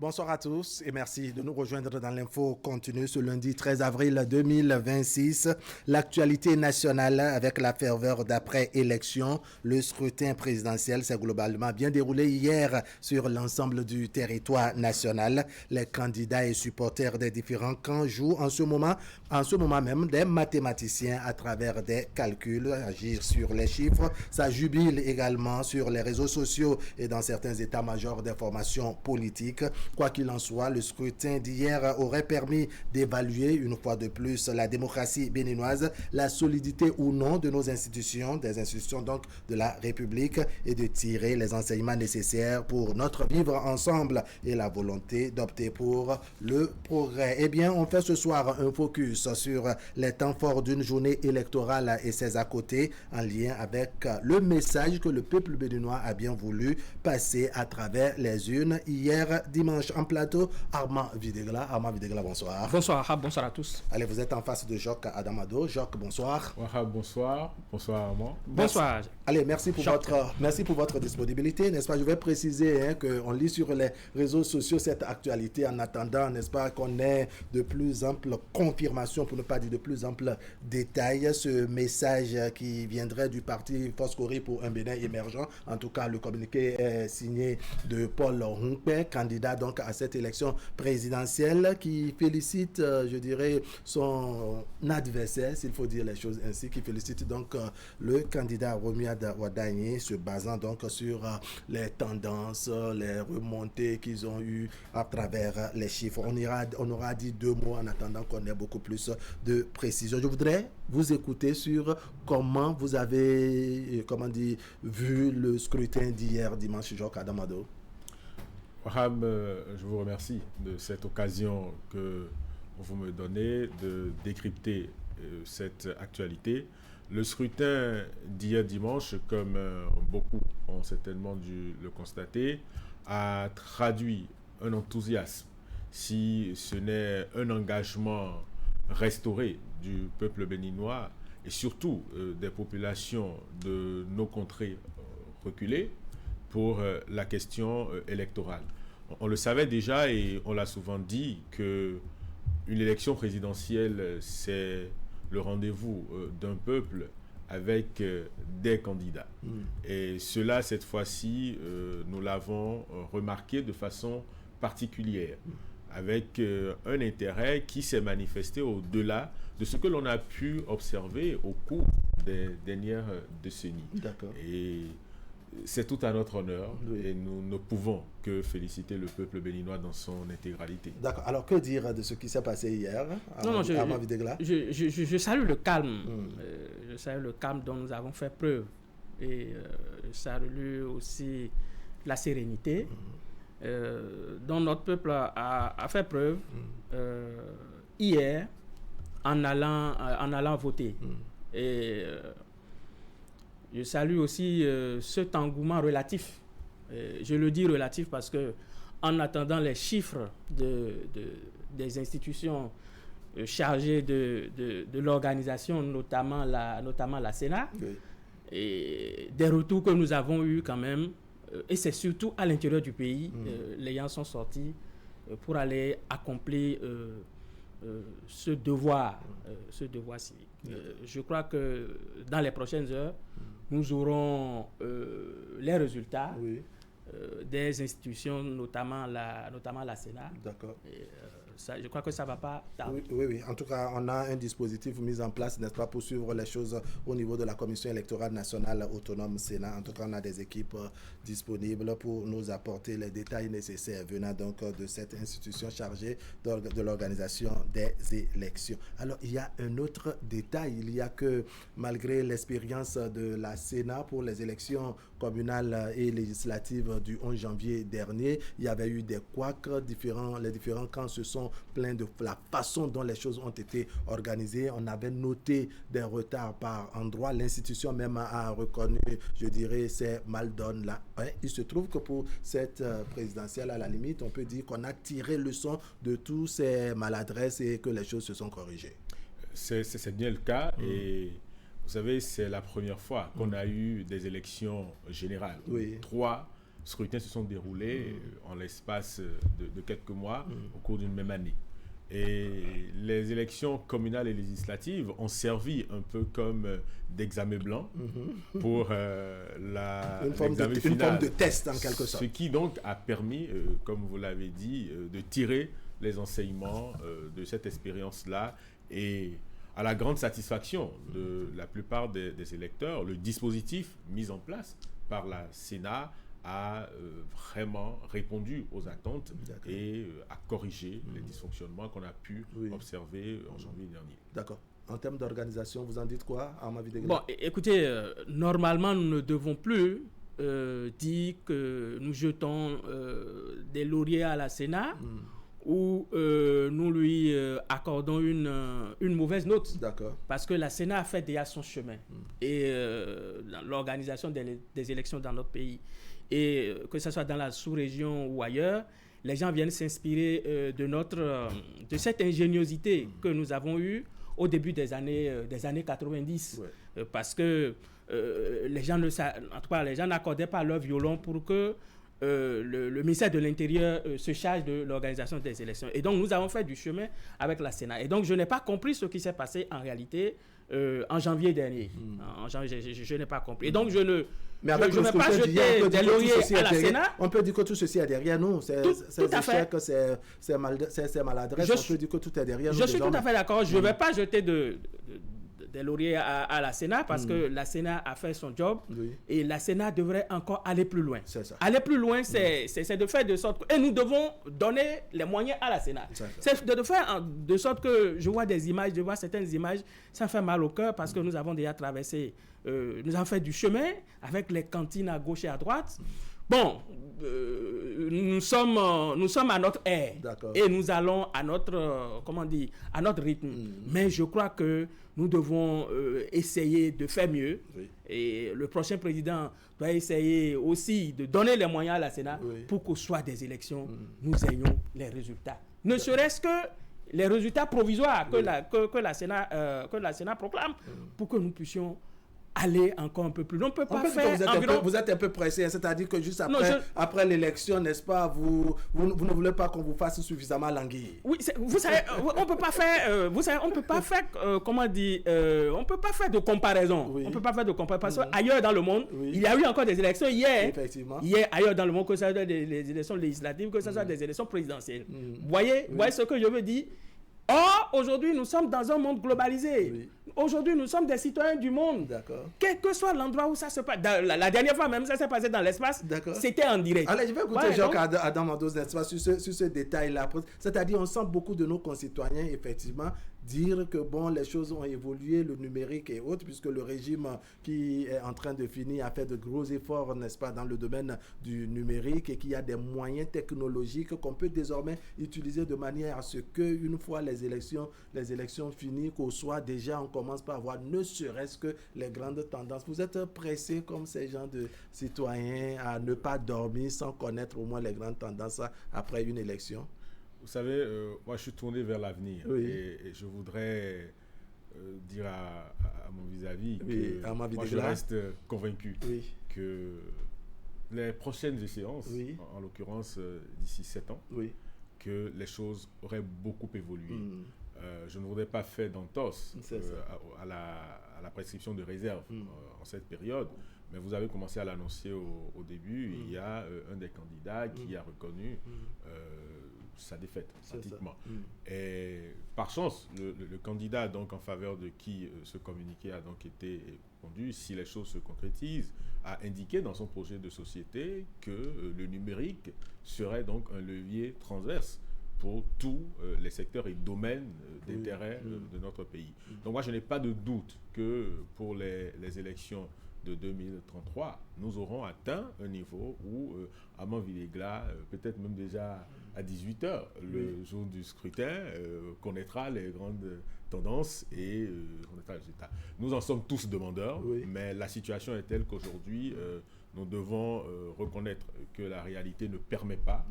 Bonsoir à tous et merci de nous rejoindre dans l'info continue ce lundi 13 avril 2026. L'actualité nationale avec la ferveur d'après-élection. Le scrutin présidentiel s'est globalement bien déroulé hier sur l'ensemble du territoire national. Les candidats et supporters des différents camps jouent en ce moment même des mathématiciens à travers des calculs, agir sur les chiffres. Ça jubile également sur les réseaux sociaux et dans certains états-majors des formations politiques. Quoi qu'il en soit, le scrutin d'hier aurait permis d'évaluer une fois de plus la démocratie béninoise, la solidité ou non de nos institutions, des institutions donc de la République, et de tirer les enseignements nécessaires pour notre vivre ensemble et la volonté d'opter pour le progrès. Eh bien, on fait ce soir un focus sur les temps forts d'une journée électorale et ses à côté en lien avec le message que le peuple béninois a bien voulu passer à travers les urnes hier dimanche. En plateau, Armand Videgla. Armand Videgla, bonsoir. Bonsoir Ahab, bonsoir à tous. Allez, vous êtes en face de Jacques Adamado. Jacques, bonsoir. Ahab, bonsoir. Bonsoir Armand. Bonsoir. Merci. Allez, merci pour votre disponibilité, n'est-ce pas? Je vais préciser qu'on lit sur les réseaux sociaux cette actualité en attendant, n'est-ce pas, qu'on ait de plus amples confirmations, pour ne pas dire de plus amples détails. Ce message qui viendrait du parti Foscori pour un Bénin émergent. En tout cas, le communiqué est signé de Paul Hunkpe, candidat donc à cette élection présidentielle, qui félicite, je dirais, son adversaire, s'il faut dire les choses ainsi, qui félicite donc le candidat Romuald Wadagné, se basant donc sur les tendances, les remontées qu'ils ont eues à travers les chiffres. On aura dit deux mots en attendant qu'on ait beaucoup plus de précision. Je voudrais vous écouter sur comment vous avez, vu le scrutin d'hier dimanche, Jacques Adamado. Wahab, je vous remercie de cette occasion que vous me donnez de décrypter cette actualité. Le scrutin d'hier dimanche, comme beaucoup ont certainement dû le constater, a traduit un enthousiasme, si ce n'est un engagement restauré du peuple béninois et surtout des populations de nos contrées reculées, pour la question électorale. On le savait déjà et on l'a souvent dit que une élection présidentielle, c'est le rendez-vous d'un peuple avec des candidats. Et cela, cette fois-ci, nous l'avons remarqué de façon particulière, avec un intérêt qui s'est manifesté au-delà de ce que l'on a pu observer au cours des dernières décennies. D'accord. Et c'est tout à notre honneur, oui. Et nous ne pouvons que féliciter le peuple béninois dans son intégralité. D'accord. Alors, que dire de ce qui s'est passé hier, je salue le calme. Je salue le calme dont nous avons fait preuve. Et je salue aussi la sérénité dont notre peuple a fait preuve hier en allant voter. Et je salue aussi cet engouement relatif. Je le dis relatif parce que, en attendant les chiffres des institutions chargées de l'organisation, notamment la Sénat, oui. Et des retours que nous avons eus quand même, et c'est surtout à l'intérieur du pays, les gens sont sortis pour aller accomplir ce devoir civique. Je crois que dans les prochaines heures, nous aurons les résultats des institutions, notamment la Sénat. D'accord. Et, je crois que ça ne va pas tarder. Oui. En tout cas, on a un dispositif mis en place, n'est-ce pas, pour suivre les choses au niveau de la Commission électorale nationale autonome Sénat. En tout cas, on a des équipes disponibles pour nous apporter les détails nécessaires venant donc de cette institution chargée de l'organisation des élections. Alors, il y a un autre détail. Il y a que, malgré l'expérience de la Sénat pour les élections communales et législatives du 11 janvier dernier, il y avait eu des couacs, les différents camps se sont plaints de la façon dont les choses ont été organisées. On avait noté des retards par endroits. L'institution même a reconnu, je dirais, ces mal-donnes-là. Il se trouve que pour cette présidentielle, à la limite, on peut dire qu'on a tiré leçon de tous ces maladresses et que les choses se sont corrigées. C'est bien le cas et vous savez, c'est la première fois qu'on a eu des élections générales. Oui. 3 scrutins se sont déroulés en l'espace de quelques mois au cours d'une même année. Et les élections communales et législatives ont servi un peu comme d'examen blanc pour l'examen final. Une forme de test en quelque sorte. Ce qui donc a permis, comme vous l'avez dit, de tirer les enseignements de cette expérience-là, et à la grande satisfaction de la plupart des électeurs, le dispositif mis en place par la Sénat a vraiment répondu aux attentes et a corrigé les dysfonctionnements qu'on a pu observer en janvier dernier. D'accord. En termes d'organisation, vous en dites quoi, Arma Videgla? Bon, écoutez, normalement, nous ne devons plus dire que nous jetons des lauriers à la Sénat ou nous lui accordons une mauvaise note. D'accord. Parce que la Sénat a fait déjà son chemin. Et dans l'organisation des élections dans notre pays, et que ce soit dans la sous-région ou ailleurs, les gens viennent s'inspirer de cette ingéniosité que nous avons eue au début des années 90. Parce que les gens n'accordaient pas leur violon pour que le ministère de l'Intérieur se charge de l'organisation des élections. Et donc, nous avons fait du chemin avec la Sénat. Et donc, je n'ai pas compris ce qui s'est passé en réalité en janvier dernier. En janvier, je n'ai pas compris. Et donc, je ne vais pas jeter des lauriers à la Sénat. On peut dire que tout ceci est derrière nous. C'est échecs, c'est maladresse. On peut dire que tout est derrière nous. Je suis tout à fait d'accord. Je ne vais pas jeter des lauriers à la Sénat parce que la Sénat a fait son job et la Sénat devrait encore aller plus loin. C'est ça. Aller plus loin, c'est de faire de sorte que... Et nous devons donner les moyens à la Sénat. C'est de faire de sorte que je vois certaines images, ça fait mal au cœur parce que nous avons déjà traversé, nous avons fait du chemin avec les cantines à gauche et à droite. Bon, nous sommes à notre ère et nous allons à notre, à notre rythme. Mais je crois que nous devons essayer de faire mieux. Et le prochain président doit essayer aussi de donner les moyens à la Sénat pour qu'au soir des élections, nous ayons les résultats. Ne serait-ce que les résultats provisoires que la Sénat proclame pour que nous puissions aller encore un peu plus loin. On peut pas faire vous êtes un peu pressé, c'est-à-dire que juste après l'élection, n'est-ce pas, vous ne voulez pas qu'on vous fasse suffisamment languir. Oui, vous savez, on peut pas faire, on peut pas faire de comparaison. On peut pas faire de comparaison parce qu'ailleurs dans le monde, il y a eu encore des élections hier. Effectivement. Hier, ailleurs dans le monde, que ce soit des élections législatives, que ce soit des élections présidentielles. Vous voyez ce que je veux dire? Or, aujourd'hui, nous sommes dans un monde globalisé. Aujourd'hui, nous sommes des citoyens du monde. D'accord. Quel que soit l'endroit où ça se passe. La dernière fois même, ça s'est passé dans l'espace. C'était en direct. Allez, je vais écouter Jacques Adam Mandos, n'est-ce pas, sur ce détail-là. C'est-à-dire, on sent beaucoup de nos concitoyens, effectivement, dire que bon, les choses ont évolué, le numérique et autres, puisque le régime qui est en train de finir a fait de gros efforts, n'est-ce pas, dans le domaine du numérique, et qu'il y a des moyens technologiques qu'on peut désormais utiliser de manière à ce que, une fois les élections finies, qu'au soir déjà on commence par avoir ne serait-ce que les grandes tendances. Vous êtes pressé comme ces gens de citoyens à ne pas dormir sans connaître au moins les grandes tendances après une élection? Vous savez, moi je suis tourné vers l'avenir et je voudrais dire à mon vis-à-vis que moi je reste convaincu que les prochaines échéances, en l'occurrence d'ici 7 ans, que les choses auraient beaucoup évolué. Je ne voudrais pas faire d'entorse à la prescription de réserve en cette période, mais vous avez commencé à l'annoncer au début. Il y a un des candidats qui a reconnu sa défaite, pratiquement. Et par chance, le candidat donc en faveur de qui ce communiqué a donc été conduit, si les choses se concrétisent, a indiqué dans son projet de société que le numérique serait donc un levier transverse pour tous les secteurs et domaines d'intérêt de notre pays. Donc moi, je n'ai pas de doute que pour les élections de 2033, nous aurons atteint un niveau où Armand Videgla, peut-être même déjà à 18h, le jour du scrutin, connaîtra les grandes tendances et connaîtra les résultats. Nous en sommes tous demandeurs, mais la situation est telle qu'aujourd'hui, nous devons reconnaître que la réalité ne permet pas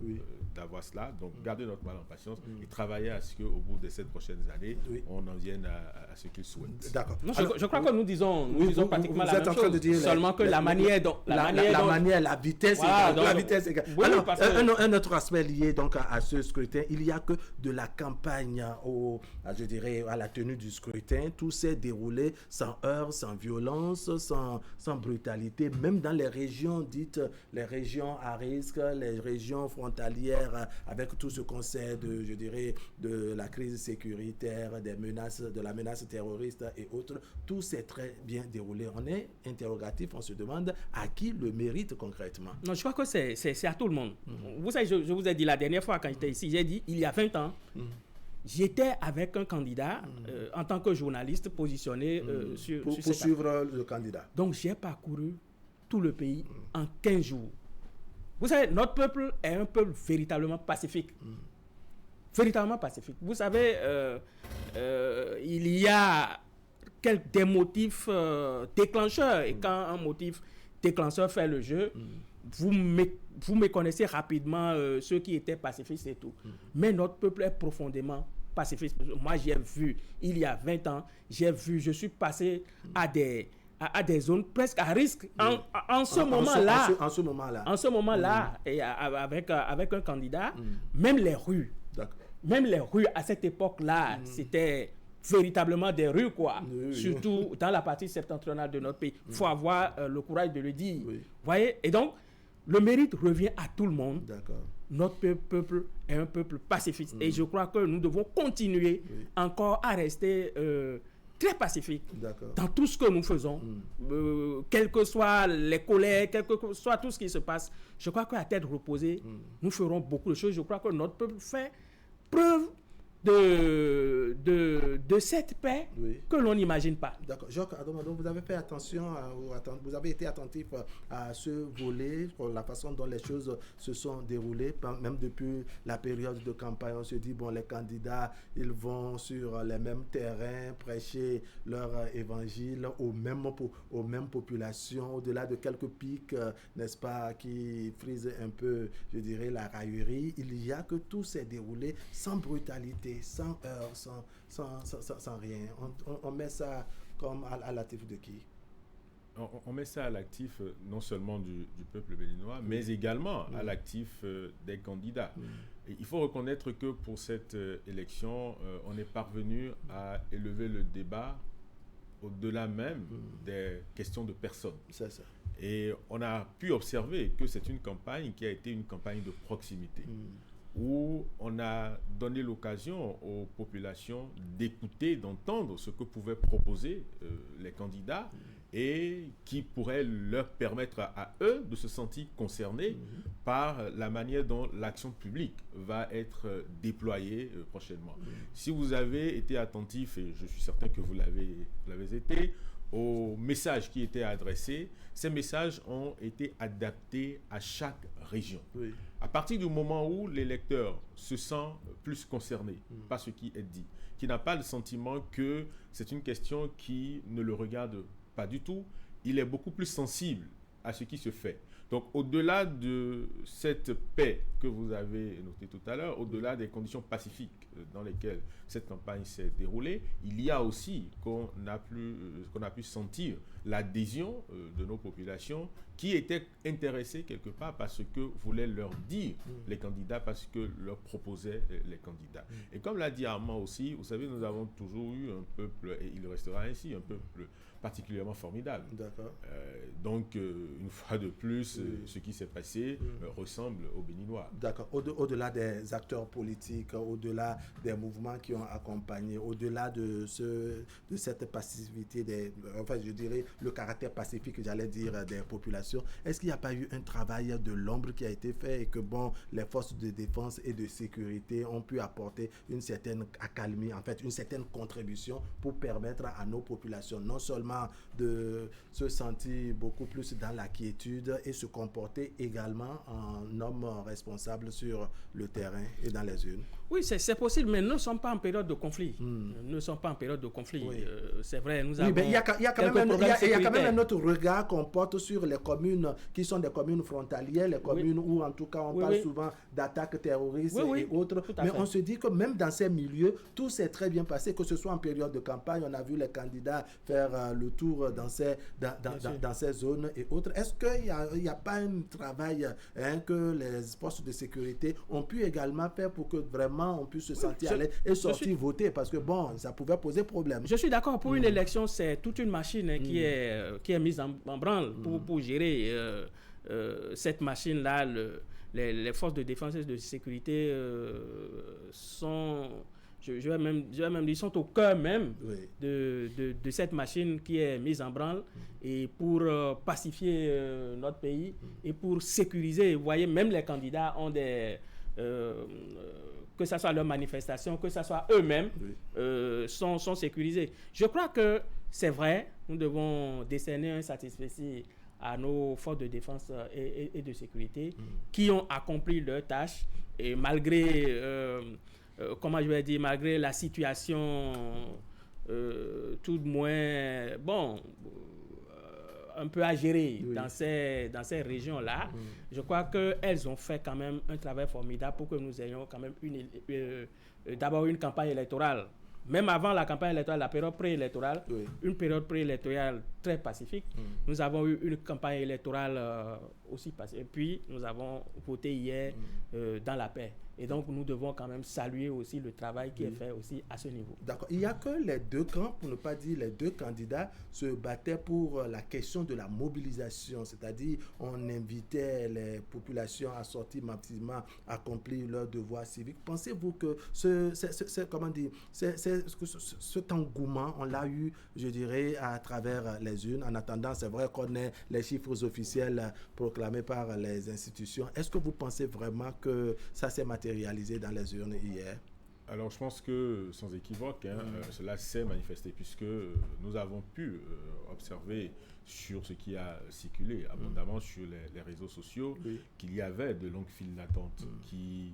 d'avoir cela. Donc, garder notre mal en patience et travailler à ce qu'au bout de ces prochaines années, on en vienne à ce qu'ils souhaitent. D'accord. Je crois que nous disons pratiquement la même chose. En train de dire seulement que la manière dont... La vitesse, voilà, la vitesse égale. Oui, alors, un autre aspect lié donc à ce scrutin, il n'y a que de la campagne je dirais, à la tenue du scrutin. Tout s'est déroulé sans heurts, sans violence, sans brutalité, même dans les régions dites, les régions à risque, les régions frontalières, avec tout ce qu'on sait de la crise sécuritaire, de la menace terroriste et autres. Tout s'est très bien déroulé. On est interrogatif, on se demande à qui le mérite concrètement. Non, je crois que c'est à tout le monde. Vous savez, je vous ai dit la dernière fois quand j'étais ici, j'ai dit, il y a 20 ans, j'étais avec un candidat en tant que journaliste positionné pour suivre le candidat. Donc, j'ai parcouru tout le pays en 15 jours. Vous savez, notre peuple est un peuple véritablement pacifique. Véritablement pacifique. Vous savez, il y a des motifs déclencheurs. Et quand un motif déclencheur fait le jeu, vous méconnaissez rapidement ceux qui étaient pacifistes et tout. Mais notre peuple est profondément pacifiste. Moi, j'ai vu, il y a 20 ans, je suis passé à des zones presque à risque en ce moment-là, et avec un candidat, même les rues à cette époque-là, c'était véritablement des rues, quoi. Surtout dans la partie septentrionale de notre pays. Il faut avoir le courage de le dire. Voyez? Et donc, le mérite revient à tout le monde. D'accord. Notre peuple est un peuple pacifiste. Et je crois que nous devons continuer encore à rester très pacifique dans tout ce que nous faisons. Quelles que soient les colères, quel que soit tout ce qui se passe, je crois qu'à tête reposée, nous ferons beaucoup de choses. Je crois que notre peuple fait preuve de cette paix que l'on n'imagine pas. D'accord. Jacques Adomado, vous avez fait attention, vous avez été attentif à ce volet, pour la façon dont les choses se sont déroulées, même depuis la période de campagne. On se dit, bon, les candidats, ils vont sur les mêmes terrains, prêcher leur évangile aux mêmes populations, au-delà de quelques pics, n'est-ce pas, qui frisent un peu, je dirais, la raillerie. Il y a que tout s'est déroulé sans brutalité, sans heurts, sans rien. On met ça comme à l'actif de qui? On met ça à l'actif non seulement du peuple béninois, mais également à l'actif des candidats. Et il faut reconnaître que pour cette élection, on est parvenu à élever le débat au-delà même des questions de personnes. C'est ça. Et on a pu observer que c'est une campagne qui a été une campagne de proximité. Où on a donné l'occasion aux populations d'écouter, d'entendre ce que pouvaient proposer les candidats et qui pourrait leur permettre à eux de se sentir concernés par la manière dont l'action publique va être déployée prochainement. Si vous avez été attentif, et je suis certain que vous l'avez été, aux messages qui étaient adressés, ces messages ont été adaptés à chaque région. À partir du moment où l'électeur se sent plus concerné par ce qui est dit, qui n'a pas le sentiment que c'est une question qui ne le regarde pas du tout, il est beaucoup plus sensible à ce qui se fait. Donc, au-delà de cette paix que vous avez notée tout à l'heure, au-delà des conditions pacifiques dans lesquelles cette campagne s'est déroulée, il y a aussi qu'on a pu sentir l'adhésion de nos populations qui étaient intéressées quelque part par ce que voulaient leur dire les candidats, parce que leur proposaient les candidats. Et comme l'a dit Armand aussi, vous savez, nous avons toujours eu un peuple, et il restera ainsi, un peuple particulièrement formidable. D'accord. Donc, une fois de plus, ce qui s'est passé ressemble aux Béninois. D'accord. Au-delà des acteurs politiques, au-delà des mouvements qui ont accompagné, au-delà de cette passivité, je dirais, le caractère pacifique, j'allais dire, des populations, est-ce qu'il n'y a pas eu un travail de l'ombre qui a été fait et que, bon, les forces de défense et de sécurité ont pu apporter une certaine accalmie, en fait, une certaine contribution pour permettre à nos populations non seulement de se sentir beaucoup plus dans la quiétude et se comporter également en homme responsable sur le terrain et dans les urnes? Oui, c'est possible, mais nous ne sommes pas en période de conflit. Nous ne sommes pas en période de conflit. Oui. C'est vrai, nous avons. Oui, mais il y a quand même un autre regard qu'on porte sur les communes qui sont des communes frontalières, les communes où en tout cas on parle souvent d'attaques terroristes et autres. Mais on se dit que même dans ces milieux, tout s'est très bien passé, que ce soit en période de campagne, on a vu les candidats faire le tour dans ces zones et autres. Est-ce qu'il n'y a pas un travail que les forces de sécurité ont pu également faire pour que vraiment on puisse se sentir à l'aise et sortir voter, parce que bon, ça pouvait poser problème. Je suis d'accord, pour une élection, c'est toute une machine qui est mise en branle pour gérer cette machine-là. Les forces de défense et de sécurité sont, je vais même dire, ils sont au cœur même de cette machine qui est mise en branle et pour pacifier notre pays et pour sécuriser. Vous voyez, même les candidats ont des... que ce soit leur manifestation, que ce soit eux-mêmes, sont sécurisés. Je crois que c'est vrai, nous devons décerner un satisfecit à nos forces de défense et de sécurité qui ont accompli leur tâche et malgré, malgré la situation tout de moins, un peu à gérer dans ces régions-là. Je crois qu'elles ont fait quand même un travail formidable pour que nous ayons quand même d'abord une campagne électorale. Même avant la campagne électorale, la période préélectorale, une période préélectorale très pacifique. Nous avons eu une campagne électorale aussi pacifique. Et puis, nous avons voté hier dans la paix. Et donc, nous devons quand même saluer aussi le travail qui est fait aussi à ce niveau. D'accord. Il n'y a que les deux camps, pour ne pas dire les deux candidats, se battaient pour la question de la mobilisation. C'est-à-dire, on invitait les populations à sortir massivement, accomplir leur devoir civique. Pensez-vous que cet engouement, on l'a eu, je dirais, à travers les urnes. En attendant, c'est vrai qu'on ait les chiffres officiels proclamés par les institutions. Est-ce que vous pensez vraiment que ça s'est matérialisé dans les urnes hier? Alors, je pense que, sans équivoque, cela s'est manifesté, puisque nous avons pu observer sur ce qui a circulé abondamment sur les réseaux sociaux qu'il y avait de longues files d'attente qui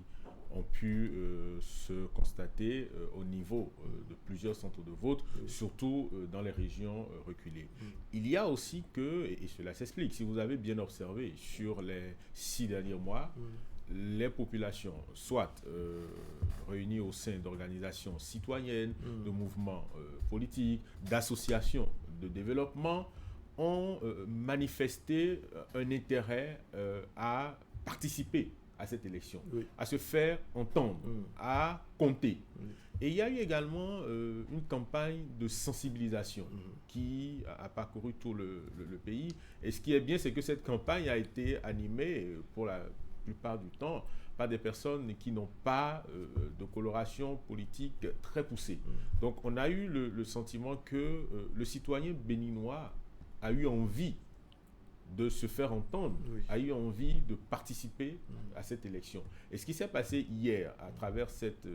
ont pu se constater au niveau de plusieurs centres de vote, surtout dans les régions reculées. Il y a aussi et cela s'explique, si vous avez bien observé sur les 6 derniers mois, les populations, soit réunies au sein d'organisations citoyennes, de mouvements politiques, d'associations de développement, ont manifesté un intérêt à participer à cette élection, à se faire entendre, à compter. Et il y a eu également une campagne de sensibilisation qui a parcouru tout le pays. Et ce qui est bien, c'est que cette campagne a été animée pour la plupart du temps par des personnes qui n'ont pas de coloration politique très poussée. Donc on a eu le sentiment que le citoyen béninois a eu envie de se faire entendre, a eu envie de participer à cette élection. Et ce qui s'est passé hier, à travers cette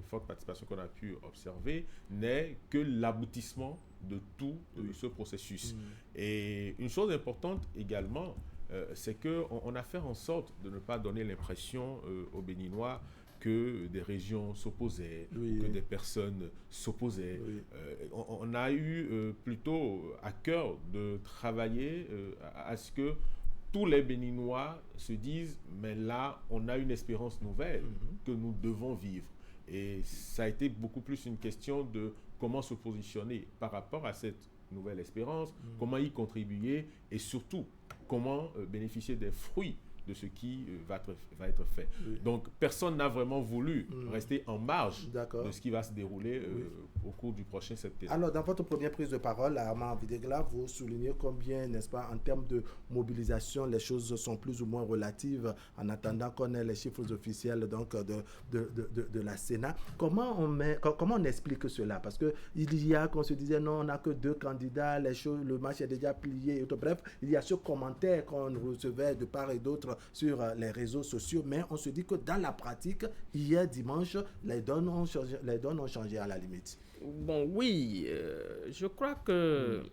forte participation qu'on a pu observer, n'est que l'aboutissement de tout ce processus. Et une chose importante également, c'est qu'on a fait en sorte de ne pas donner l'impression aux Béninois que des régions s'opposaient, que des personnes s'opposaient. On a eu plutôt à cœur de travailler à ce que tous les Béninois se disent « mais là, on a une espérance nouvelle que nous devons vivre ». Et ça a été beaucoup plus une question de comment se positionner par rapport à cette nouvelle espérance, comment y contribuer et surtout comment bénéficier des fruits de ce qui va être fait. Donc, personne n'a vraiment voulu rester en marge de ce qui va se dérouler au cours du prochain septembre. Alors, dans votre première prise de parole, Armand Videgla, vous soulignez combien, n'est-ce pas, en termes de mobilisation, les choses sont plus ou moins relatives en attendant qu'on ait les chiffres officiels donc, de la Sénat. Comment on explique cela? Parce qu'il y a, qu'on se disait, non, on n'a que 2 candidats, le match est déjà plié. Bref, il y a ce commentaire qu'on recevait de part et d'autre sur les réseaux sociaux, mais on se dit que dans la pratique, hier dimanche, les donnes ont changé à la limite. Bon, oui, je crois que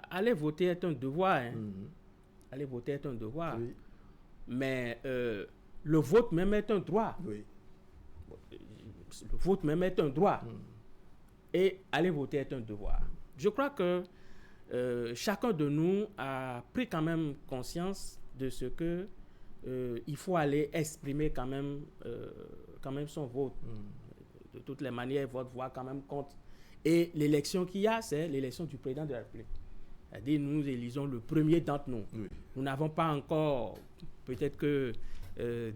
aller voter est un devoir. Aller voter est un devoir. Mais le vote même est un droit. le vote même est un droit. Et aller voter est un devoir. Je crois que chacun de nous a pris quand même conscience de ce que il faut aller exprimer quand même son vote. De toutes les manières, votre voix quand même compte. Et l'élection qu'il y a, c'est l'élection du président de la République. C'est-à-dire, nous élisons le premier d'entre nous. Oui. Nous n'avons pas encore, peut-être que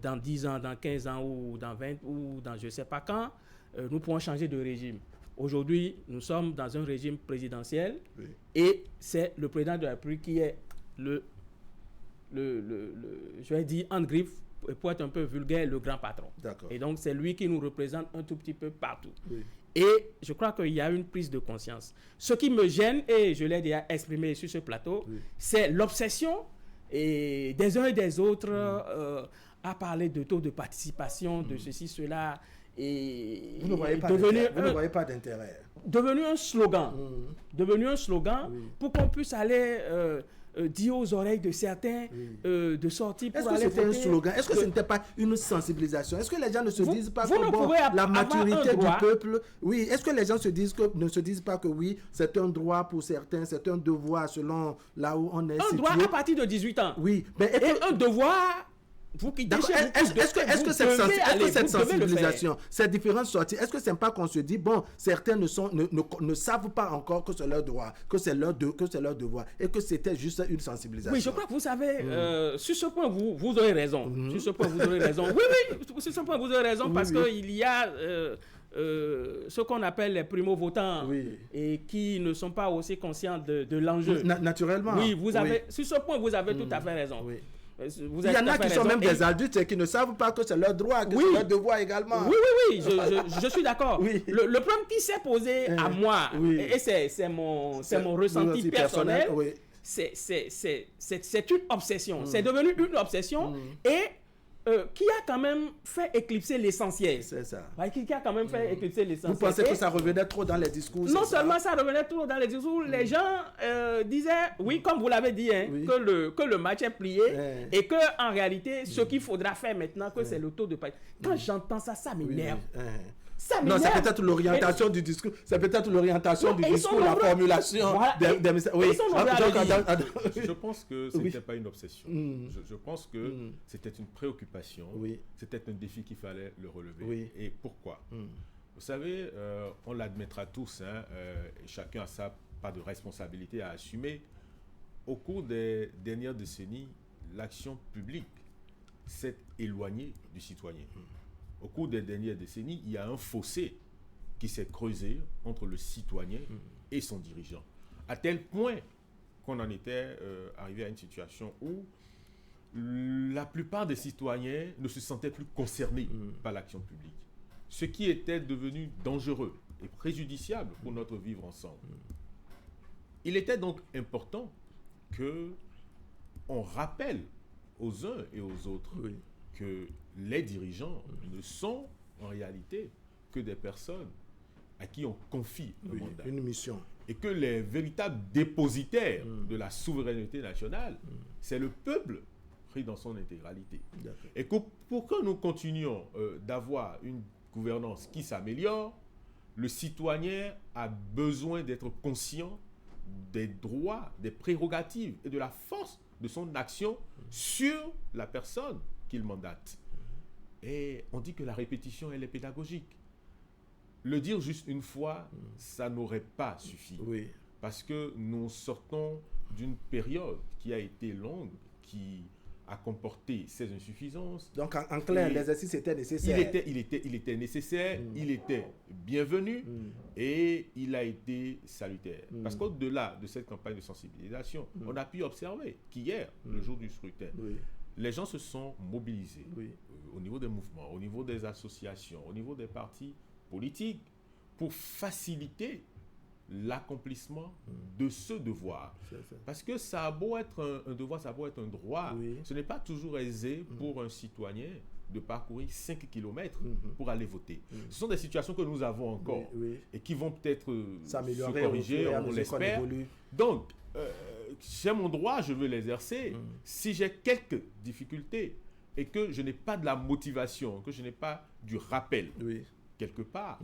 dans 10 ans, dans 15 ans ou dans 20 ou dans je ne sais pas quand, nous pourrons changer de régime. Aujourd'hui, nous sommes dans un régime présidentiel et c'est le président de la République qui est je vais dire en griffe, pour être un peu vulgaire, le grand patron. D'accord. Et donc, c'est lui qui nous représente un tout petit peu partout. Oui. Et je crois qu'il y a une prise de conscience. Ce qui me gêne, et je l'ai déjà exprimé sur ce plateau, c'est l'obsession des uns et des autres à parler de taux de participation, de ceci, cela. Et vous ne voyez pas d'intérêt. Devenu un slogan. Devenu un slogan pour qu'on puisse aller dire aux oreilles de certains de sortir pour aller voter. Est-ce que c'était un slogan? Est-ce que ce n'était pas une sensibilisation? Est-ce que les gens ne se disent pas que la maturité du peuple... Oui, est-ce que les gens ne se disent pas que oui, c'est un droit pour certains, c'est un devoir selon là où on est situé? Un droit à partir de 18 ans. Oui. Mais un devoir... Vous qui est-ce que cette sensibilisation, ces différentes sorties, est-ce que c'est pas qu'on se dit, bon, certains ne savent pas encore que c'est leur droit, que c'est leur devoir, et que c'était juste une sensibilisation? Oui, je crois que vous savez, sur ce point, vous aurez raison. Sur ce point, vous aurez raison. Oui, sur ce point, vous aurez raison, parce qu'il y a ce qu'on appelle les primo-votants et qui ne sont pas aussi conscients de l'enjeu. Naturellement. Oui, sur ce point, vous avez tout à fait raison. Oui. Il y en a qui sont même des adultes et qui ne savent pas que c'est leur droit, que c'est leur devoir également. Oui, je suis d'accord. Le problème qui s'est posé à moi, et c'est mon ressenti personnel, c'est une obsession. C'est devenu une obsession et qui a quand même fait éclipser l'essentiel. C'est ça. Qui a quand même fait éclipser l'essentiel. Vous pensez que ça revenait trop dans les discours? Non seulement ça revenait trop dans les discours, les gens disaient, oui, comme vous l'avez dit, que le match est plié et que en réalité, ce qu'il faudra faire maintenant, que c'est le taux de participation. Quand j'entends ça, ça m'énerve. Non, c'est peut-être l'orientation du discours. C'est peut-être l'orientation du discours, la formulation. Je pense que ce n'était pas une obsession. Je pense que c'était une préoccupation. C'était un défi qu'il fallait le relever. Et pourquoi? Vous savez, on l'admettra tous, chacun a sa part de responsabilité à assumer. Au cours des dernières décennies, l'action publique s'est éloignée du citoyen. Au cours des dernières décennies, il y a un fossé qui s'est creusé entre le citoyen et son dirigeant. À tel point qu'on en était arrivé à une situation où la plupart des citoyens ne se sentaient plus concernés par l'action publique. Ce qui était devenu dangereux et préjudiciable pour notre vivre ensemble. Il était donc important qu'on rappelle aux uns et aux autres que les dirigeants ne sont en réalité que des personnes à qui on confie un mandat. Une mission. Et que les véritables dépositaires de la souveraineté nationale, c'est le peuple pris dans son intégralité. Et que pour que nous continuions d'avoir une gouvernance qui s'améliore, le citoyen a besoin d'être conscient des droits, des prérogatives et de la force de son action sur la personne qu'il mandate. Et on dit que la répétition, elle est pédagogique. Le dire juste une fois, ça n'aurait pas suffi. Parce que nous sortons d'une période qui a été longue, qui a comporté ces insuffisances. Donc, en clair, l'exercice était nécessaire. Il était nécessaire, il était bienvenu et il a été salutaire. Parce qu'au-delà de cette campagne de sensibilisation, on a pu observer qu'hier, le jour du scrutin, les gens se sont mobilisés au niveau des mouvements, au niveau des associations, au niveau des partis politiques pour faciliter l'accomplissement de ce devoir. Parce que ça a beau être un devoir, ça a beau être un droit, ce n'est pas toujours aisé pour un citoyen de parcourir 5 km pour aller voter. Ce sont des situations que nous avons encore et qui vont peut-être se corriger, on l'espère. Donc, j'ai mon droit, je veux l'exercer. Si j'ai quelques difficultés et que je n'ai pas de la motivation, que je n'ai pas du rappel, quelque part,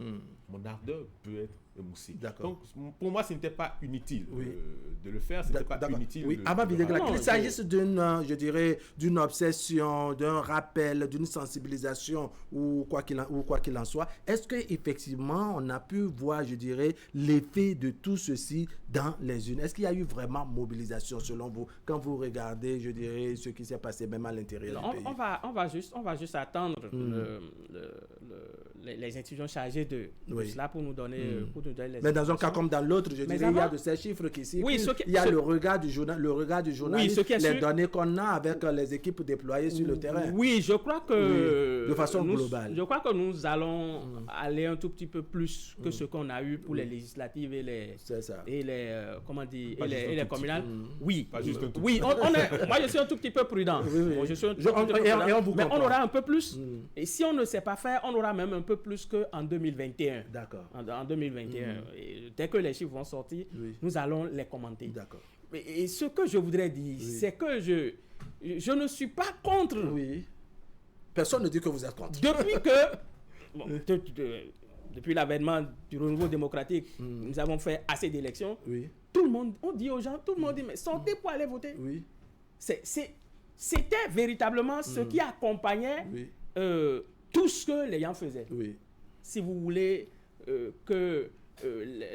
mon ardeur peut être émoussée. D'accord. Donc, pour moi, ce n'était pas inutile Oui. de le faire. Ce n'était pas inutile. Oui, Ama Videgla, qu'il s'agisse d'une obsession, d'un rappel, d'une sensibilisation ou quoi qu'il en soit, est-ce qu'effectivement, on a pu voir, je dirais, l'effet de tout ceci dans les urnes? Est-ce qu'il y a eu vraiment mobilisation selon vous quand vous regardez, je dirais, ce qui s'est passé même à l'intérieur du pays? On va juste attendre les institutions chargées de cela pour nous donner, les mais dans un cas comme dans l'autre, je dirais, il y a de ces chiffres qui circulent. Il y a le regard du journaliste, les données qu'on a avec les équipes déployées sur le terrain. Oui, je crois que de façon globale. Je crois que nous allons aller un tout petit peu plus que ce qu'on a eu pour les législatives et les communales. Oui, pas juste un tout oui. Moi, je suis un tout petit peu prudent. Mais on aura un peu plus. Et si on ne sait pas faire, on aura même un peu plus qu'en 2021. D'accord. En 2021. Et dès que les chiffres vont sortir, nous allons les commenter. D'accord. Et ce que je voudrais dire, c'est que je ne suis pas contre. Oui. Personne ne dit que vous êtes contre. Depuis l'avènement du renouveau démocratique, nous avons fait assez d'élections. Oui. Tout le monde, on dit aux gens, tout le monde dit, mais sortez pour aller voter. Oui. C'était véritablement ce qui accompagnait tout ce que les gens faisaient. Oui. Si vous voulez que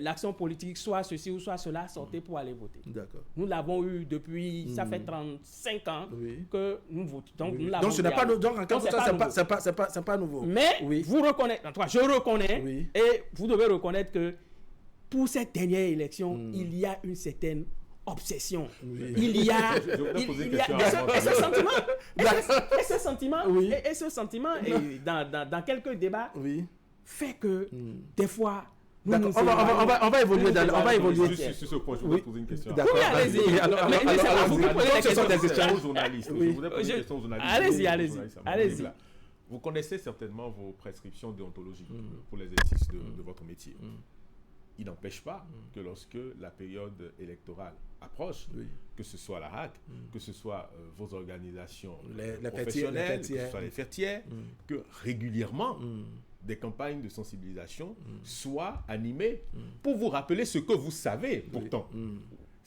l'action politique soit ceci ou soit cela, sortez pour aller voter. D'accord. Nous l'avons eu depuis, ça fait 35 ans que nous votons. Donc ce n'est pas nouveau. Donc en quelque sorte, c'est pas nouveau. Mais vous reconnaissez, en tout cas, je reconnais, et vous devez reconnaître que pour cette dernière élection, il y a une certaine obsession. Il y a ce sentiment et dans quelques débats fait que des fois on va évoluer sur ce point. Je voudrais poser une question. Oui, allez-y. Ce sont des questions aux journalistes. Je voudrais poser une question aux journalistes. Allez-y. Vous connaissez certainement vos prescriptions déontologiques pour l'exercice de votre métier. Il n'empêche pas que lorsque la période électorale approche, que ce soit la RAC, que ce soit vos organisations professionnelles, que ce soit les fertières, que régulièrement des campagnes de sensibilisation soient animées pour vous rappeler ce que vous savez pourtant.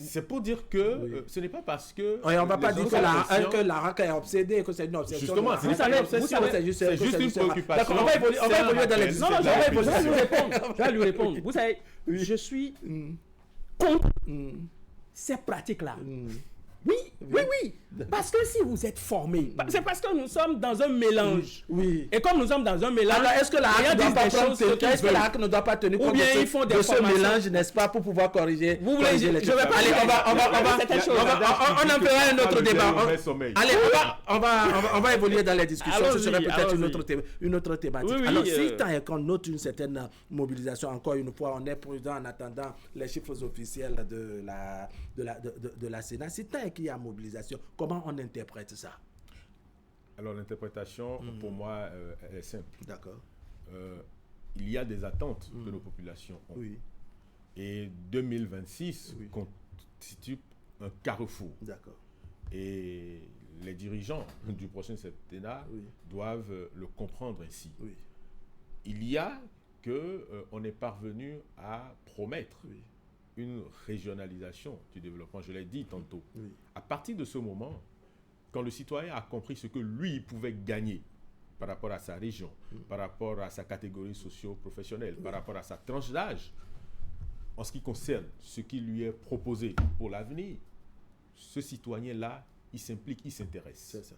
C'est pour dire que ce n'est pas parce que... on ne va pas dire que la RAC est obsédée, que c'est une obsession. Justement, c'est juste une préoccupation. On va évoluer dans les discussions. Non, je vais lui répondre. Vous savez, je suis contre ces pratiques-là. Oui. Parce que si vous êtes formé, c'est parce que nous sommes dans un mélange. Et comme nous sommes dans un mélange, alors est-ce que la RAC ne doit pas tenir compte de ce mélange, n'est-ce pas, pour pouvoir corriger? Vous voulez, je vais pas. Allez, on en fera un autre débat. Allez, on va évoluer dans les discussions. Ce serait peut-être une autre thématique. Alors, si tant est qu'on note une certaine mobilisation, encore une fois, on est prudent en attendant les chiffres officiels de la Sénat. Si tant est qu'il y a mobilisation, comment on interprète ça? Alors l'interprétation, pour moi, elle est simple. D'accord. Il y a des attentes que nos populations ont. Et 2026 constitue un carrefour. D'accord. Et les dirigeants du prochain septennat doivent le comprendre ainsi. Il y a qu'on est parvenu à promettre une régionalisation du développement, je l'ai dit tantôt. À partir de ce moment, quand le citoyen a compris ce que lui pouvait gagner par rapport à sa région, par rapport à sa catégorie socio-professionnelle, par rapport à sa tranche d'âge, en ce qui concerne ce qui lui est proposé pour l'avenir, ce citoyen-là, il s'implique, il s'intéresse. C'est ça.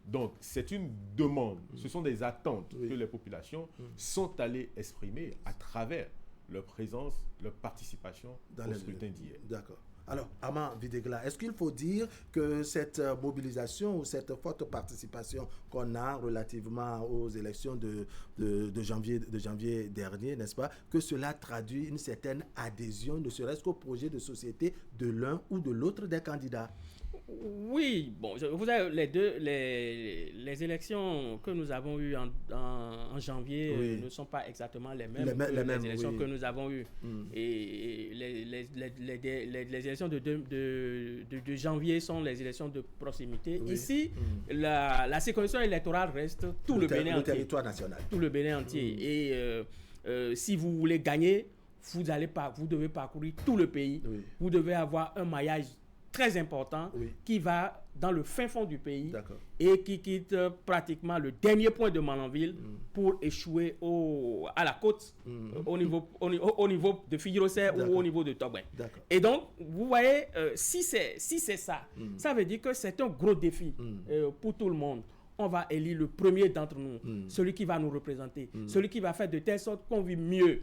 Donc, c'est une demande, ce sont des attentes que les populations sont allées exprimer à travers leur présence, leur participation au scrutin d'hier. D'accord. Alors, Ama Videgla, est-ce qu'il faut dire que cette mobilisation ou cette forte participation qu'on a relativement aux élections de janvier dernier, n'est-ce pas, que cela traduit une certaine adhésion, ne serait-ce qu'au projet de société de l'un ou de l'autre des candidats? Oui, bon, vous avez les élections que nous avons eues en janvier ne sont pas exactement les mêmes que les élections que nous avons eues. Et les élections de janvier sont les élections de proximité. Ici, la circonscription électorale reste tout le Bénin entier. Le territoire national. Tout le Bénin entier. Et si vous voulez gagner, vous devez parcourir tout le pays. Vous devez avoir un maillage très important qui va dans le fin fond du pays et qui quitte pratiquement le dernier point de Malanville pour échouer à la côte, au niveau de Figuirossé ou au niveau de Togben. Et donc, vous voyez, si c'est ça, ça veut dire que c'est un gros défi pour tout le monde. On va élire le premier d'entre nous, celui qui va nous représenter, celui qui va faire de telle sorte qu'on vit mieux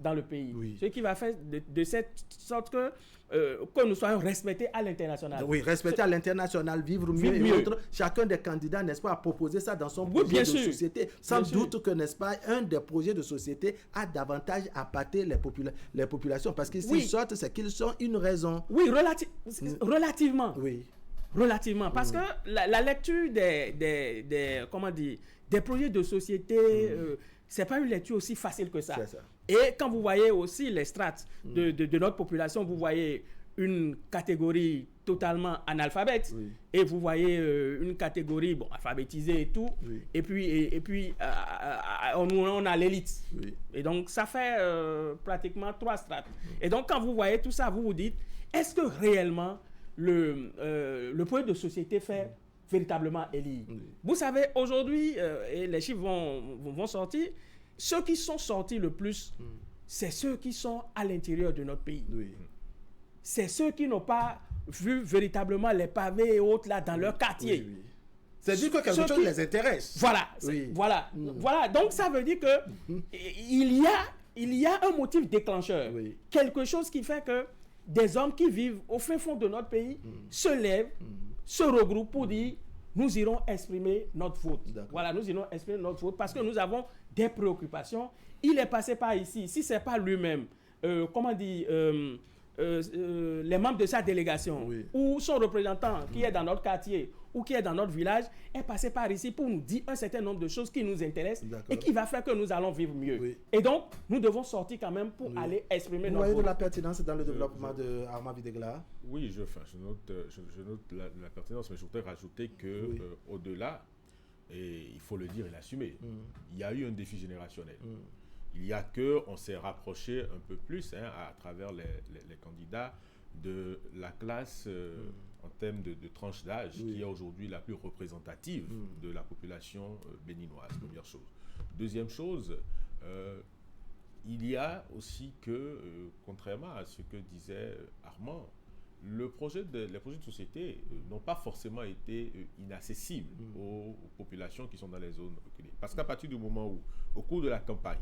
dans le pays, celui qui va faire de cette sorte que nous soyons respectés à l'international. Oui, respecter à l'international, vivre mieux et autres. Chacun des candidats, n'est-ce pas, a proposé ça dans son projet de société. Sans doute que, n'est-ce pas, un des projets de société a davantage appâté les populations. Parce que s'ils sortent, c'est qu'ils sont une raison. Oui, relativement. Oui. Relativement, parce que la lecture des projets de société, c'est pas une lecture aussi facile que ça. Et quand vous voyez aussi les strates de notre population, vous voyez une catégorie totalement analphabète et vous voyez une catégorie alphabétisée et tout, et puis on a l'élite. Et donc ça fait pratiquement 3 strates. Et donc quand vous voyez tout ça, vous vous dites, est-ce que réellement le projet de société fait véritablement élire? Vous savez, aujourd'hui, et les chiffres vont sortir, ceux qui sont sortis le plus, c'est ceux qui sont à l'intérieur de notre pays. C'est ceux qui n'ont pas vu véritablement les pavés et autres là dans leur quartier. C'est-à-dire que quelque chose les intéresse. Voilà. Donc ça veut dire que il y a un motif déclencheur. Quelque chose qui fait que des hommes qui vivent au fin fond de notre pays se lèvent, se regroupent pour dire nous irons exprimer notre vote. Voilà, nous irons exprimer notre vote parce que nous avons des préoccupations. Il est passé par ici. Si ce n'est pas lui-même, les membres de sa délégation ou son représentant qui est dans notre quartier ou qui est dans notre village est passé par ici pour nous dire un certain nombre de choses qui nous intéressent et qui va faire que nous allons vivre mieux. Et donc, nous devons sortir quand même pour aller exprimer notre vote. Vous voyez de la pertinence dans le développement de Armand Videgla? Oui, je note la pertinence, mais je voudrais rajouter que au-delà, et il faut le dire et l'assumer, il y a eu un défi générationnel. Il y a on s'est rapproché un peu plus à travers les candidats de la classe en termes de tranche d'âge qui est aujourd'hui la plus représentative de la population béninoise, première chose. Deuxième chose, il y a aussi que, contrairement à ce que disait Armand, les projets de société n'ont pas forcément été inaccessibles aux populations qui sont dans les zones reculées. Parce qu'à partir du moment où, au cours de la campagne,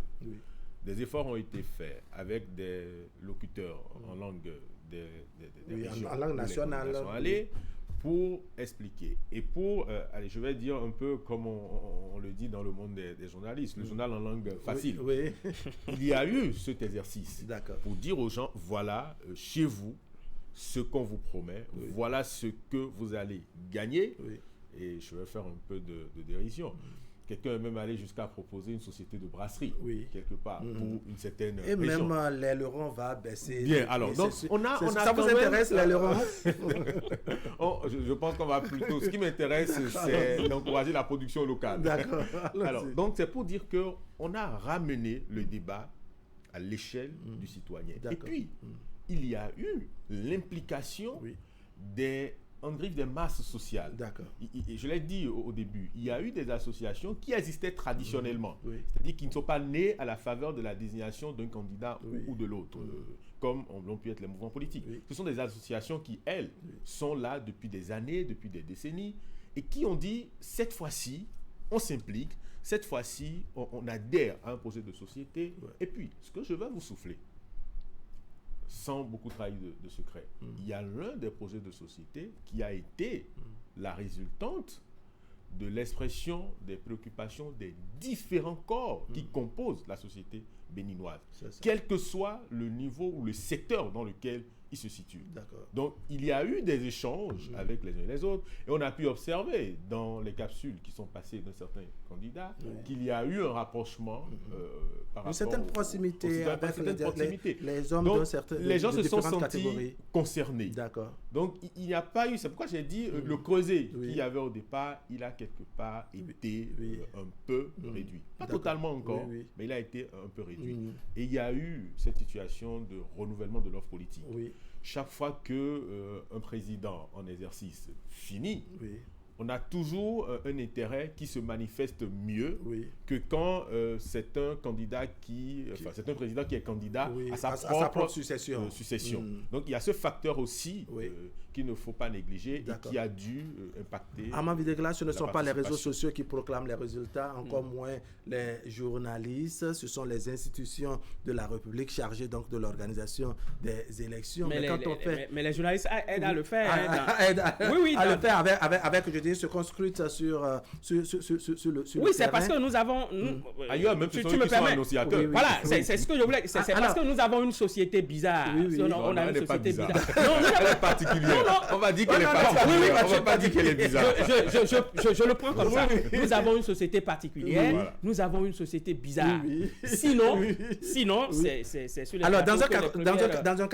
des efforts ont été faits avec des locuteurs en langue des régions, en langue nationale, pour expliquer et pour, je vais dire un peu comme on le dit dans le monde des journalistes, le journal en langue facile. Il y a eu cet exercice pour dire aux gens, voilà, chez vous, ce qu'on vous promet, voilà ce que vous allez gagner. Et je vais faire un peu de dérision. Quelqu'un est même allé jusqu'à proposer une société de brasserie, quelque part, pour une certaine région. Même l'aileron va baisser. Bien, alors, donc, ça vous intéresse, l'aileron? Je pense qu'on va plutôt... Ce qui m'intéresse, c'est d'encourager la production locale. D'accord. Alors, donc, c'est pour dire qu'on a ramené le débat à l'échelle du citoyen. Et puis, il y a eu l'implication des masses sociales. Je l'ai dit au début, il y a eu des associations qui existaient traditionnellement, c'est-à-dire qui ne sont pas nées à la faveur de la désignation d'un candidat ou de l'autre, comme l'ont pu être les mouvements politiques. Ce sont des associations qui, elles, sont là depuis des années, depuis des décennies, et qui ont dit, cette fois-ci, on s'implique, cette fois-ci, on adhère à un projet de société, et puis, ce que je vais vous souffler, sans beaucoup trahir de secret. Il y a l'un des projets de société qui a été la résultante de l'expression des préoccupations des différents corps qui composent la société béninoise, quel que soit le niveau ou le secteur dans lequel il se situe. D'accord. Donc, il y a eu des échanges avec les uns et les autres, et on a pu observer dans les capsules qui sont passées de certains candidats qu'il y a eu un rapprochement par rapport une certaine proximité avec les hommes donc, de certaines les gens se sont sentis catégories concernés. D'accord. Donc, il n'y a pas eu, c'est pourquoi j'ai dit, le creuset qu'il y avait au départ, il a quelque part été un peu réduit. Pas totalement encore, mais il a été un peu réduit. Et il y a eu cette situation de renouvellement de l'offre politique. Chaque fois qu'un président en exercice finit, on a toujours un intérêt qui se manifeste mieux que quand c'est un candidat c'est un président qui est candidat à sa propre succession. Donc il y a ce facteur aussi qu'il ne faut pas négliger et qui a dû impacter. Armand Videegla, ce ne sont pas les réseaux sociaux qui proclament les résultats, encore moins les journalistes, ce sont les institutions de la République chargées donc de l'organisation des élections. Mais les journalistes aident à le faire. À le faire avec je dis, se construite sur le oui, c'est parce que nous avons... Ailleurs, même tu me permets. Voilà, c'est ce que je voulais... C'est parce que nous avons une société bizarre. On a une société bizarre. Non, elle est particulière. On va dire qu'elle est particulière. On va pas dire qu'elle est bizarre. Je le prends comme ça. Nous avons une société particulière. Nous avons une société bizarre. Sinon, c'est sur les... Alors, dans un cas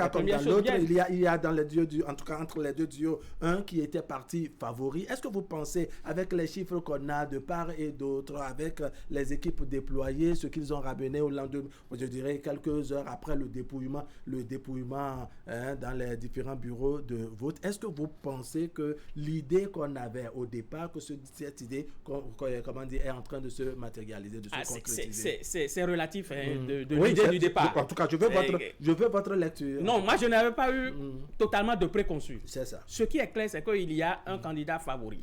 comme dans l'autre, il y a dans les deux duos, en tout cas entre les deux duos, un qui était parti favori. Est-ce que vous pensez, avec les chiffres qu'on a de part et d'autre, avec les équipes déployées, ce qu'ils ont ramené au lendemain, je dirais quelques heures après le dépouillement dans les différents bureaux de vote, est-ce que vous pensez que l'idée qu'on avait au départ, que cette idée est en train de se matérialiser, de se concrétiser? C'est relatif de l'idée du départ. En tout cas, je veux votre lecture. Non, moi je n'avais pas eu totalement de préconçu. C'est ça. Ce qui est clair, c'est qu'il y a un candidat favori.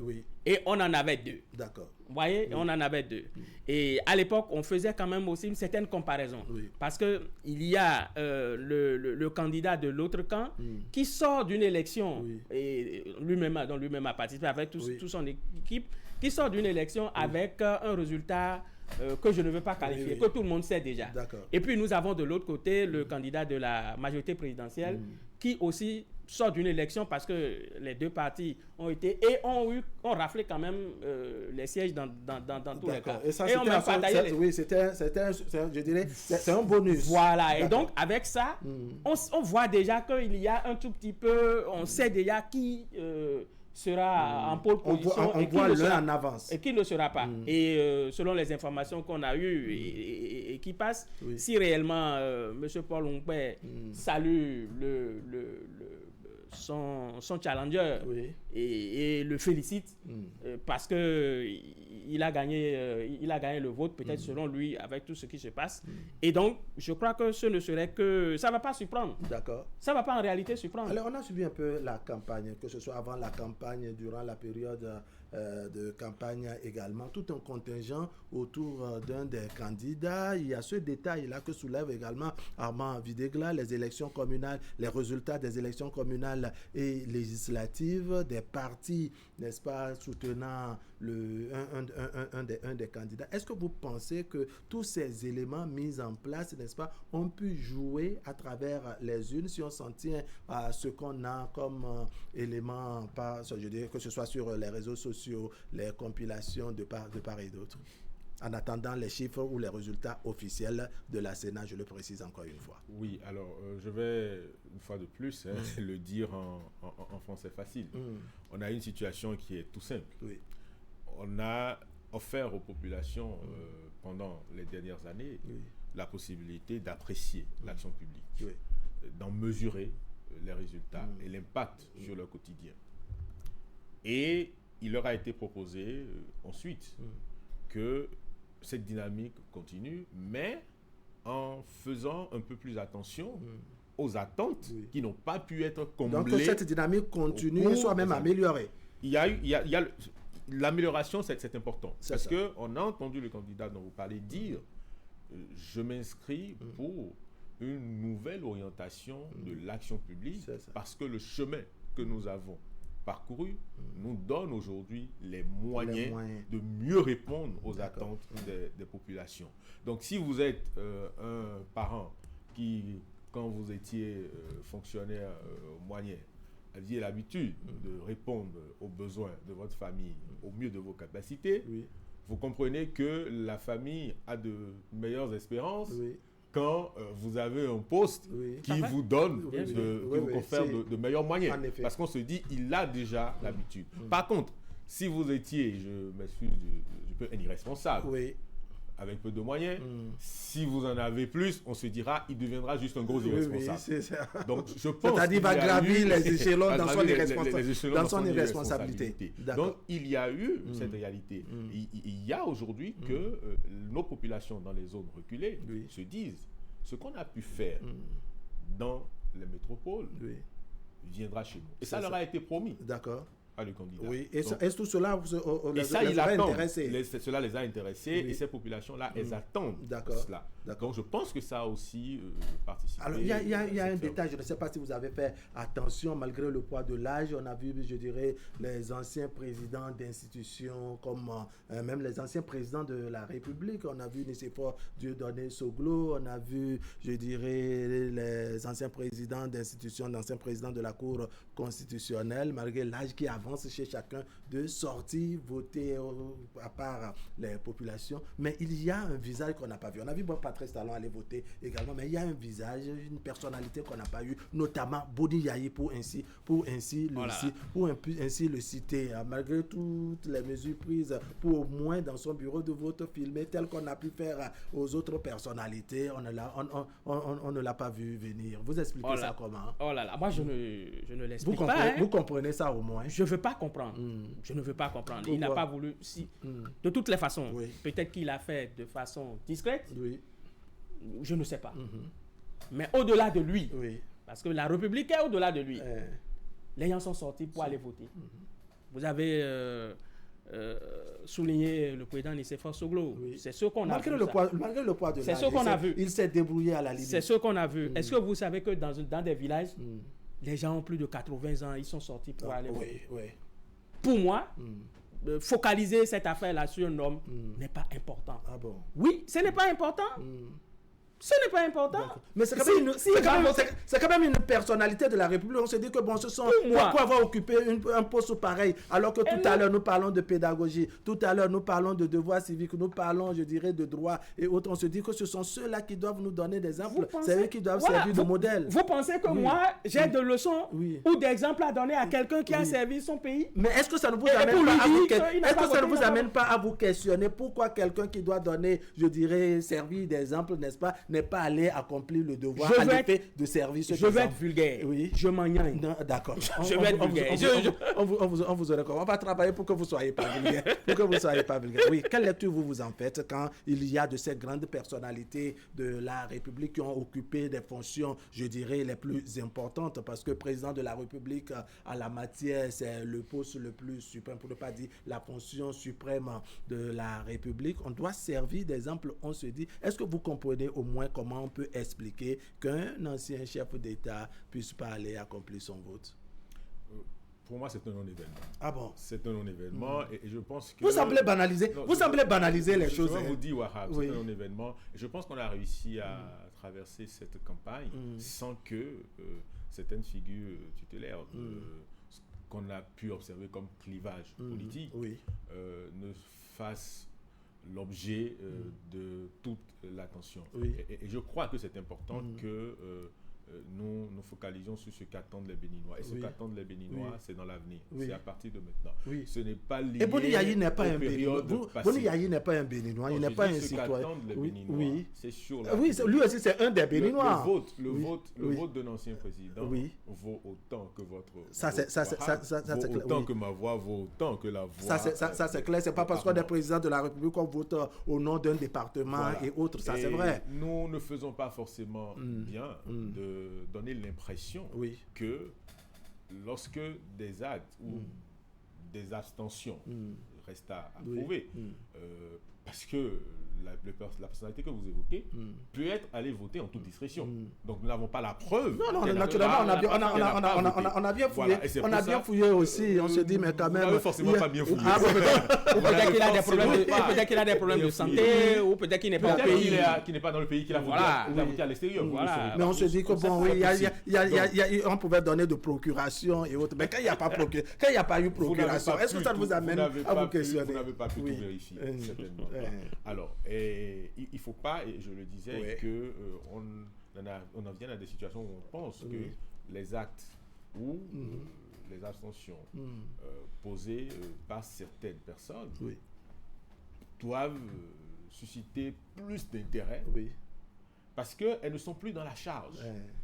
Et on en avait deux. D'accord. Vous voyez, on en avait deux. Et à l'époque, on faisait quand même aussi une certaine comparaison. Parce qu'il y a le candidat de l'autre camp qui sort d'une élection, et lui-même a participé avec toute son équipe, qui sort d'une élection avec un résultat que je ne veux pas qualifier, que tout le monde sait déjà. Et puis nous avons de l'autre côté le candidat de la majorité présidentielle qui aussi sort d'une élection parce que les deux partis ont été et ont raflé quand même les sièges dans tous les cas. Et ça, c'est un bonus. Voilà. Et donc avec ça, on voit déjà qu'il y a un tout petit peu, on sait déjà qui sera en pôle position on voit l'un en avance et qui ne sera pas. Et selon les informations qu'on a eues et qui passent, si réellement M. Paul Onkpé salue son challenger et le félicite parce que il a gagné le vote, peut-être selon lui, avec tout ce qui se passe. Et donc, je crois que ce ne serait que... Ça ne va pas surprendre. D'accord. Ça ne va pas en réalité surprendre. Alors, on a suivi un peu la campagne, que ce soit avant la campagne, durant la période de campagne également, tout un contingent autour d'un des candidats. Il y a ce détail-là que soulève également Armand Videegla, les élections communales, les résultats des élections communales et législatives, des partis, n'est-ce pas, soutenant un des candidats. Est-ce que vous pensez que tous ces éléments mis en place, n'est-ce pas, ont pu jouer à travers les urnes, si on s'en tient à ce qu'on a comme éléments, je dirais que ce soit sur les réseaux sociaux, les compilations de part et d'autre, en attendant les chiffres ou les résultats officiels de la Sénat, je le précise encore une fois. Oui, alors je vais une fois de plus le dire en français facile. On a une situation qui est tout simple. On a offert aux populations pendant les dernières années la possibilité d'apprécier l'action publique, d'en mesurer les résultats et l'impact sur leur quotidien. Et il leur a été proposé ensuite que cette dynamique continue, mais en faisant un peu plus attention aux attentes qui n'ont pas pu être comblées. Donc que cette dynamique continue et soit même améliorée. Il y a l'amélioration, c'est important. Parce qu'on a entendu le candidat dont vous parlez dire je m'inscris pour une nouvelle orientation de l'action publique parce que le chemin que nous avons parcouru nous donne aujourd'hui les moyens de mieux répondre aux attentes des populations. Donc si vous êtes un parent qui quand vous étiez fonctionnaire moyen, aviez l'habitude de répondre aux besoins de votre famille au mieux de vos capacités, vous comprenez que la famille a de meilleures espérances quand vous avez un poste qui vous donne, qui vous confère de meilleurs moyens. Parce qu'on se dit, il a déjà l'habitude. Par contre, si vous étiez, je m'excuse, un irresponsable, avec peu de moyens, si vous en avez plus, on se dira, il deviendra juste un gros irresponsable. C'est ça. Donc, je pense c'est-à-dire, il va gravir les échelons dans son les irresponsabilité. Donc, il y a eu cette réalité. Il y a aujourd'hui que nos populations dans les zones reculées se disent, ce qu'on a pu faire dans les métropoles viendra chez nous. Et ça leur a été promis. D'accord. Le candidat. Oui, et tout cela les a intéressés. Cela les a intéressés et ces populations-là, elles attendent cela. Donc je pense que ça a aussi participé. Alors il y a un détail, je ne sais pas si vous avez fait attention, malgré le poids de l'âge, on a vu, je dirais, les anciens présidents d'institutions, comme même les anciens présidents de la République. On a vu Nicéphore Dieudonné Soglo, on a vu, je dirais, les anciens présidents d'institutions, l'ancien président de la Cour constitutionnelle, malgré l'âge qui avance chez chacun, de sortir, voter à part les populations. Mais il y a un visage qu'on n'a pas vu. On a vu Patrice Talon aller voter également, mais il y a un visage, une personnalité qu'on n'a pas eu, notamment Boni Yayi, pour ainsi le citer, malgré toutes les mesures prises pour au moins dans son bureau de vote filmé, tel qu'on a pu faire aux autres personnalités. On ne l'a pas vu venir. Vous expliquez ça comment? Oh là là, moi je ne l'explique pas. Vous comprenez ça au moins? Je ne veux pas comprendre. Je ne veux pas comprendre. Pourquoi? Il n'a pas voulu. De toutes les façons, peut-être qu'il a fait de façon discrète. Je ne sais pas. Mais au-delà de lui, parce que la République est au-delà de lui, les gens sont sortis pour aller voter. Vous avez souligné le président Nicéphore Soglo. C'est ce qu'on a vu. Malgré le poids de l'âge, c'est ce qu'on a vu. Il s'est débrouillé à la limite. C'est ce qu'on a vu. Est-ce que vous savez que dans des villages, les gens ont plus de 80 ans, ils sont sortis pour aller voter. Pour moi, focaliser cette affaire-là sur un homme n'est pas important. Ah bon? Oui, ce n'est pas important. Ce n'est pas important. Mais c'est quand même une personnalité de la République. On se dit que bon, ce sont pourquoi avoir occupé un poste pareil, alors que tout à l'heure nous parlons de pédagogie, tout à l'heure nous parlons de devoirs civiques, nous parlons, je dirais, de droits et autres. On se dit que ce sont ceux-là qui doivent nous donner des exemples. C'est eux qui doivent servir de modèle. Vous pensez que moi, j'ai de leçons ou d'exemples à donner à quelqu'un qui a servi son pays? Mais est-ce que ça ne vous amène pas à vous questionner pourquoi quelqu'un qui doit donner, je dirais, servir d'exemple, n'est-ce pas, n'est pas allé accomplir le devoir à l'effet de servir ce Je vais être vulgaire. Je m'en gagne. D'accord. Je vais être vulgaire. On vous aurait compris. On va travailler pour que vous ne soyez pas vulgaire. Oui. Quelle lecture vous en faites quand il y a de ces grandes personnalités de la République qui ont occupé des fonctions, je dirais, les plus importantes, parce que président de la République, à la matière, c'est le poste le plus suprême, pour ne pas dire la fonction suprême de la République. On doit servir d'exemple. On se dit, est-ce que vous comprenez au moins comment on peut expliquer qu'un ancien chef d'État puisse pas aller accomplir son vote? Pour moi, c'est un non-événement. Ah bon? C'est un non-événement et je pense que... Vous semblez banaliser, les choses. Je vous dis, Wahab, c'est un non-événement. Je pense qu'on a réussi à traverser cette campagne sans que certaines figures tutélaires qu'on a pu observer comme clivage politique ne fassent l'objet de toute l'attention. Et je crois que c'est important que nous nous focalisons sur ce qu'attendent les Béninois. Et ce qu'attendent les Béninois, c'est dans l'avenir. C'est à partir de maintenant. Ce n'est pas lié. Et Boni Yayi n'est pas un Béninois. Boni Yayi n'est pas un Béninois. Il n'est pas un citoyen. Ce qu'attendent les Béninois, c'est sur la... Oui, lui aussi, c'est un des Béninois. Le vote d'un ancien président vaut autant que votre vote. Vaut autant que ma voix, vaut autant que la voix. Ça, c'est clair. C'est pas parce qu'on est président de la République qu'on vote au nom d'un département et autres. Ça, c'est vrai. Nous ne faisons pas forcément bien de donner l'impression que lorsque des actes ou des abstentions restent à prouver, parce que la personnalité que vous évoquez peut être allée voter en toute discrétion. Donc nous n'avons pas la preuve. Non, naturellement, on a bien fouillé. Voilà, on a bien fouillé aussi. On se dit, mais quand même. Vous n'avez forcément pas bien fouillé. Ou peut-être qu'il a des problèmes peut-être qu'il a des problèmes de santé, ou peut-être qu'il n'est pas au pays. Qu'il n'est pas dans le pays, qu'il a voté à l'extérieur. Mais on se dit que bon, oui, on pouvait donner de procuration et autres. Mais quand il n'y a pas eu procuration, est-ce que ça vous amène à vous questionner? Vous n'avez pas pu tout vérifier, certainement. Alors, il ne faut pas, et je le disais, qu'on en vient à des situations où on pense que les actes ou les abstentions posées par certaines personnes doivent susciter plus d'intérêt parce qu'elles ne sont plus dans la charge.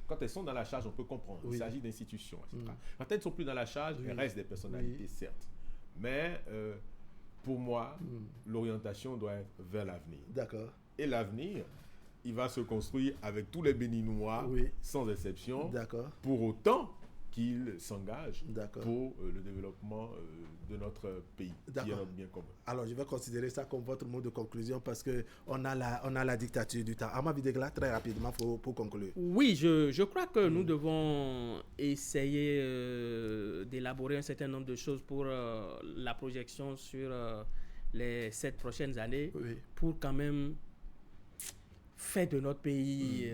Quand elles sont dans la charge, on peut comprendre. Il s'agit d'institutions, etc. Quand elles ne sont plus dans la charge, elles restent des personnalités, certes. Mais pour moi, l'orientation doit être vers l'avenir. D'accord. Et l'avenir, il va se construire avec tous les Béninois, sans exception, pour autant qu'ils s'engagent pour le développement de notre pays, qui est notre bien commun. Alors, je vais considérer ça comme votre mot de conclusion parce qu'on a la dictature du temps. Ama Videgla, très rapidement, pour conclure. Oui, je crois que nous devons essayer d'élaborer un certain nombre de choses pour la projection sur les 7 prochaines années, pour quand même faire de notre pays...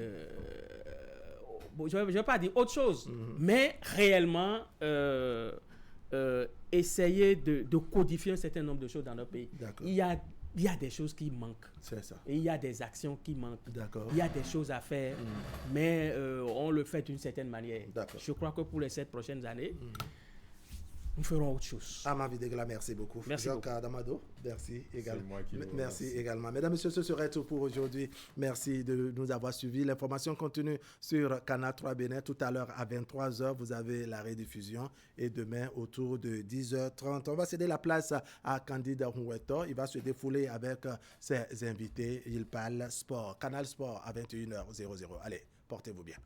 je ne vais pas dire autre chose, mais réellement essayer de codifier un certain nombre de choses dans notre pays. Il y a des choses qui manquent. C'est ça. Et il y a des actions qui manquent. Il y a des choses à faire, mais on le fait d'une certaine manière. Je crois que pour les 7 prochaines années, nous ferons autre chose. Ama Videgla, merci beaucoup. Merci beaucoup. Damado, merci également. C'est moi qui vous merci remercie. également. Mesdames, Messieurs, ce serait tout pour aujourd'hui. Merci de nous avoir suivis. L'information continue sur Canal 3 Bénin. Tout à l'heure à 23h, vous avez la rediffusion. Et demain, autour de 10h30, on va céder la place à Candide Hunweto. Il va se défouler avec ses invités. Il parle sport. Canal Sport à 21h00. Allez, portez-vous bien.